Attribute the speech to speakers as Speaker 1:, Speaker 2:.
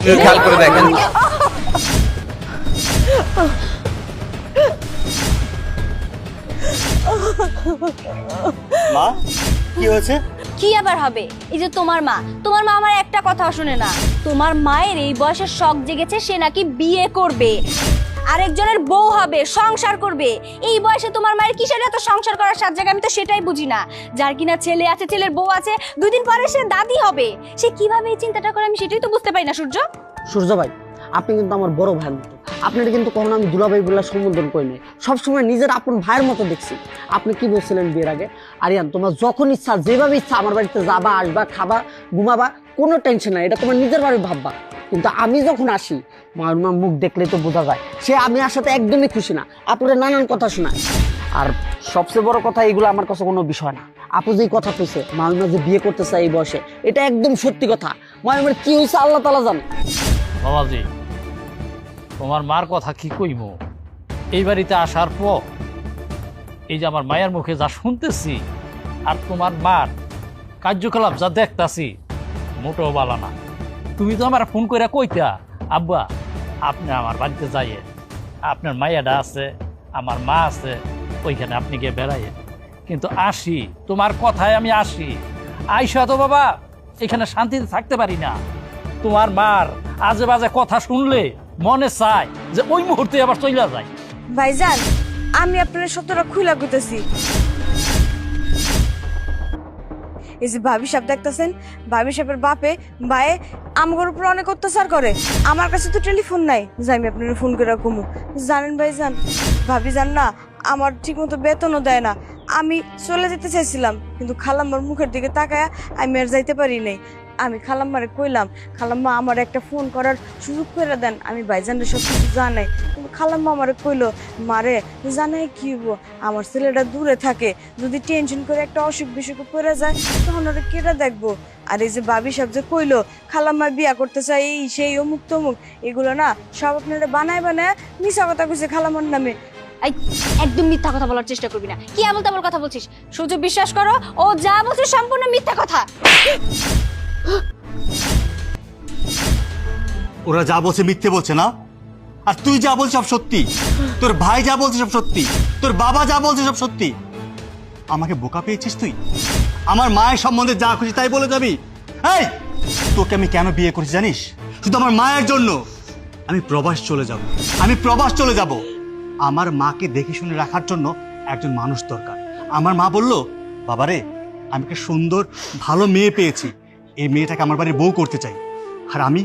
Speaker 1: একটু খেয়াল করে দেখেন।
Speaker 2: মা কি হয়েছে?
Speaker 3: কি আবার হবে? এই যে তোমার মা আমার একটা কথা শুনে না। তোমার মায়ের এই বয়সে শখ জেগেছে সে নাকি বিয়ে করবে, আরেকজনের বউ হবে, সংসার করবে। এই বয়সে তোমার মায়ের কিসের এত সংসার করার সাথ জায়গা? আমি তো সেটাই বুঝি না। যার কিনা ছেলে আছে, ছেলের বউ আছে, 2 দিন পরে সে দাদি হবে, সে কিভাবে এই চিন্তাটা করে আমি সেটাই তো বুঝতে পারি না।
Speaker 4: সূর্য ভাই, আপনি কিন্তু আমার বড় ভাইয়ের মতো। আপনার কিন্তু কখনো আমি দুলাভাই বলে সম্বোধন করি নাই, সবসময় নিজের আপন ভাইয়ের মতো দেখছি। আপনি কি বলছিলেন বিয়ের আগে? আরিয়ান, তোমার যখন ইচ্ছা, যেভাবে ইচ্ছা আমার বাড়িতে যাবা, আসবা, খাবা, ঘুমাবা, কোনো টেনশন নাই, এটা তোমার নিজের বাড়ি ভাববা। কিন্তু আমি যখন আসি, মার মুখ দেখলে তো বোঝা যায় সে আমি আসাতে একদমই খুশি না। আপুরে নানান কথা শোনায়। আর সবচেয়ে বড় কথা, এগুলো আমার কাছে কোনো বিষয় না। আপু যেই কথা কইছে মালমা যে বিয়ে করতে চায় এই বয়সে, এটা একদম সত্যি কথা। মায়ের কি হয়েছে আল্লাহ তাআলা জানে।
Speaker 5: বাবাজি, তোমার মার কথা কি কইব? এই বাড়িতে আসার পর এই যে আমার মায়ের মুখে যা শুনতেছি আর তোমার মার কার্যকলাপ যা দেখতাছি, মোটেও ভালো না। তুমি তো আমার ফোন করে কইতা, আব্বা আপনি আমার বাড়িতে যাইয়ে, আপনার মাইয়াটা আছে, আমার মা আছে, ওইখানে আপনি গিয়ে বেড়াইয়ে। কিন্তু আসি, তোমার কথায় আমি আসি, আইসা তো বাবা এখানে শান্তিতে থাকতে পারি না। তোমার মার আজে বাজে কথা শুনলে মনে চায় যে ওই মুহূর্তে আবার চলে যায়।
Speaker 6: ভাইজান, আমি আপনার সত্যটা খুলা কইতেছি। এই যে ভাবি সাহেব দেখতেছেন, ভাবি সাহেবের বাপে ভাই আমার উপর অনেক অত্যাচার করে। আমার কাছে তো টেলিফোন নাই যে আমি আপনার ফোন করে কমু। জানেন ভাইজান, ভাবি জান না আমার ঠিক মতো বেতনও দেয় না। আমি চলে যেতে চাইছিলাম, কিন্তু খালাম্মার মুখের দিকে তাকায় আমি আর যাইতে পারি নাই। আমি খালাম্মারে কইলাম, খালাম্মা আমার একটা ফোন করার সুযোগ করে দেন, আমি ভাইজানের সব কিছু জানাই। কিন্তু খালাম্মা আমারে কইলো, মারে জানাই কি হবো, আমার ছেলেটা দূরে থাকে, যদি টেনশন করে একটা অসুখ বিসুখে পড়ে যায় তখন ওরা কেটে দেখবো। আর এই যে ভাবি সাহেব যে কইলো খালাম্মা বিয়া করতে চাই, এই সেই অমুক তমুক, এগুলো না সব আপনারা বানায় বানায় মিছা কথা কইছে খালাম্মার নামে।
Speaker 3: এই একদম মিথ্যা কথা বলার চেষ্টা করবি না। কি আমল তামল কথা বলছিস? সূর্য, বিশ্বাস করো, ও যা বলছে সম্পূর্ণ মিথ্যা কথা।
Speaker 2: ওরা যা বলছে মিথ্যে বলছে না, আর তুই যা বলছিস সব সত্যি। তোর ভাই যা বলছে সব সত্যি, তোর বাবা যা বলছে সব সত্যি। আমাকে বোকা পেয়েছিস তুই? আমার মায়ের সম্বন্ধে যা খুশি তাই বলে যাবি? এই, তোকে আমি কেন বিয়ে করেছি জানিস? শুধু আমার মায়ের জন্য। আমি প্রবাস চলে যাব, আমি প্রবাস চলে যাব। আমার মাকে দেখে শুনে রাখার জন্য একজন মানুষ দরকার। আমার মা বলল, বাবারে আমি একটা সুন্দর ভালো মেয়ে পেয়েছি, এই মেয়েটাকে আমার বাড়ির বউ করতে চাই। আর আমি